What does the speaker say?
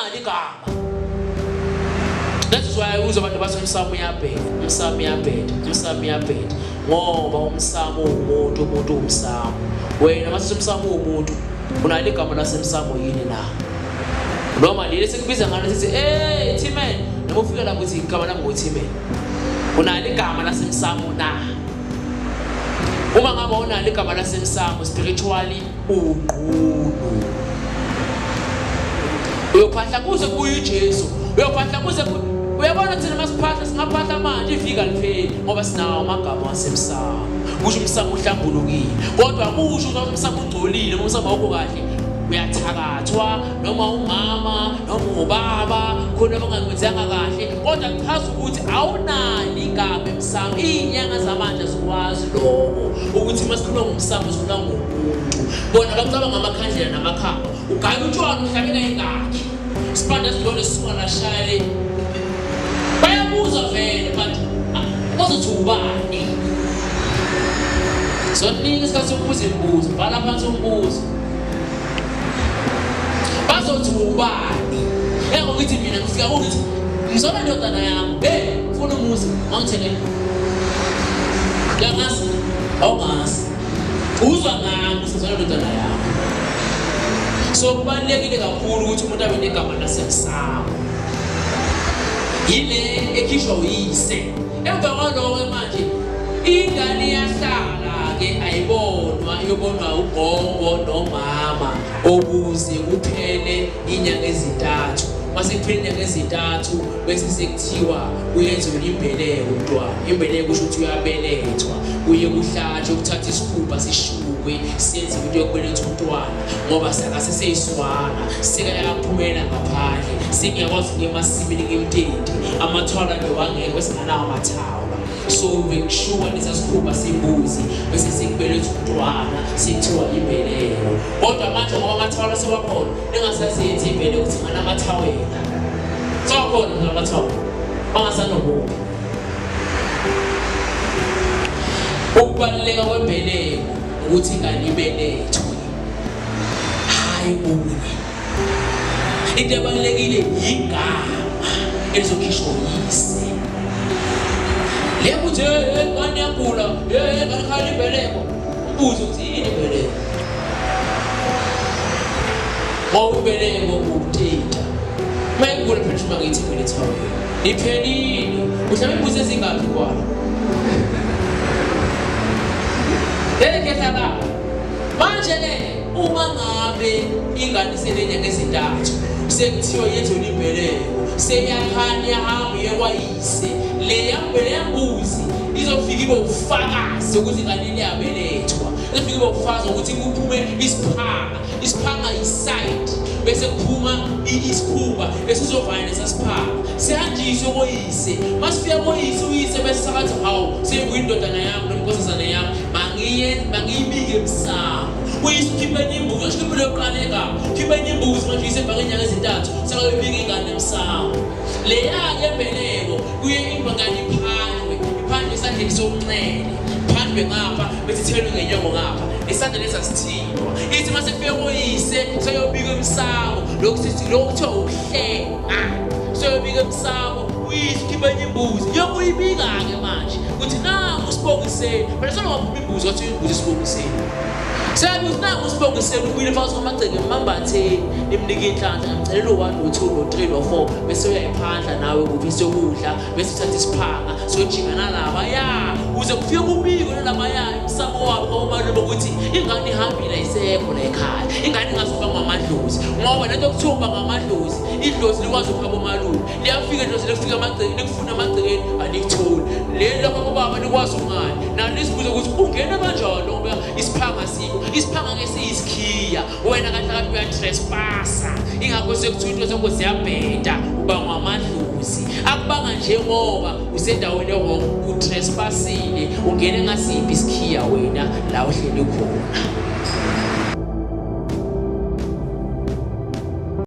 awunali igama. That's why uzwa abantu bathi umsamo uyabheda, umsamo uyabheda, umsamo uyabheda. Ngoba umsamo umuntu, umuntu umsamo. Wena mase umsamo umuntu, unalo igama lasemsamo yini na? Noma leli sekubiza ngalo sithi T-Man, noma ufika lapho uthi igama lami nguT-Man. Unalo igama lasemsamo na? Uma ngabe unalo igama lasemsamo spiritually uqulu. Uyophahla kuze kuye uJesu. Uyophahla kuze uyabona thina masiphahla singaphahla manje ifika lipheli ngoba sinawo amagama wasemsamo. Kusho umsamo uhlambulukile. Kodwa kusho ukuthi umsamo ungcolile, umsamo wakho kahle uyathakathwa noma umama noma ubaba khona abangakwenzanga kahle. Kodwa chaza ukuthi awunali igama emsamo. Inyanga zamanje zikwazi lokho ukuthi masikhuluma ngomsamo sikhuluma ngomuntu. Bona bacabanga ngamakhandlela namakhamba. Ugaya utshwala uhlabela ingakhe. Sipanda sidole singala shayele. Bayabuza vele but bazothi ubani? So ningi isikhathi sokubuza imibuzo, bhala phansi umbuzo. Bazothi ubani? Ngokuthi mina ngifika ukuthi ngizona ndodana yami. Ufuna umuzi, ngithele. Yangazi, awungazi. Uzwa ngami sizona ndodana yami. So kubalulekile kakhulu ukuthi umuntu abe negama lasemsamo. Yile ekhishwa uyise. Emva kwalokho manje ingane iyahlala ke ayibonwa iyobonwa ugogo nomama okuze kuphele inyanga ezintathu. Mase kuphele inyanga ezintathu bese sekuthiwa uyenziwe imbeleko umntwana. Imbeleko kusho ukuthi uyabelethwa. Uye kuhlatshwe ukuthatha isikhumba sishukwe senze into yokubeletha umntwana ngoba sakase seyiswana sika yaphumela ngaphandle singiyakwazi ngemasimini ngemtenti amathwala nowangeke singanawo amathawula. So bekushuka lesasikhumba sembuzi bese sikubeletha umntwana sekuthiwa imbeleko. Kodwa manje ngoba amathawula sewakhona ningasazenzi imbeleko ukuthi ngana amathawela sewakhona amathawula angasanobubi. Ukubaluleka kwembeleko ukuthi ingane ibelethwe hayi ubunye. Into ebalulekile igama elizokhishwa uyise. Lebo nje ngane yakhula ngakhala imbeleko ubuze ukuthi yini imbeleko. Ngoba imbeleko ukuthetha mayikule phela uma ngithi ibelethawe iphelile mhlawumbe ibuze ezingaphi kwalo. Ngekhetha manje uma ngabe ingane selenyanga ezintathu sekuthiwa yenziwe imbeleko seyakhanya yahamba yekwayise le yambuzi izofika ibe ufakazi ukuthi ingane iyabelethwa. Izofika ibe ufakazi ukuthi kuphume isiphanga iside bese kuphuma isikhumba esizovana nesasiphanga sihanjiswe koyise. Masifika koyise uyise bese sakathi hawu sekuyindodana yami nomkhosazana yami mangiyibike emsamo. Uyise ukhipha imbuzi ushikiphe lokuqaleka khipha imbuzi manje isebhanga inyanga ezintathu sakayibika ingane emsamo. Le yake embeleko kuye ingane iphandwe esandleni sokunxele phandwe ngapha bese ithelwe ngenyongo ngapha isandla lesasithintwa. Ithi mase kufike koyise sayobika emsamo lokuthiwa ukuhlenga sayobika emsamo. Uyise ukhipha imbuzi yokuyibika ke manje uthi nangu usibongiseni phela sona waphuma imbuzi wathi imbuzi isibongiseni. Sabe nangu usibongiseni ubuyile phakathi kwamagceke emambatheni nimnika inhlanhla ngicela lo1 no2 no3 no4 bese uyayiphandla nawe kuphi sokudla bese uthatha isiphanga sojingana laba ya uze kufike kubiko nalaba ya emsamo wabo obalule ukuthi ingane ihambile isekho la ekhaya. Ingane ingazoba ngamadlozi ngoba lento okuthumba ngamadlozi idlozi likwazi ukuhamba omalulu liyafika idlozi lekufika amagceke likufuna amagcekeni alikutholi le lapha baba likwazi ungani nalisibuze ukuthi ungena kanjani ngoba isiphanga sikho. Isiphanga ke siyisikhiya wena kahle kahle uyatrespass ingakho sekuthiwa into zakho ziyabheda uba ngamadlozi akubanga nje ngoba usendaweni ewrong utrespassile ungene ngasiphi isikhiya wena la uhleli khona.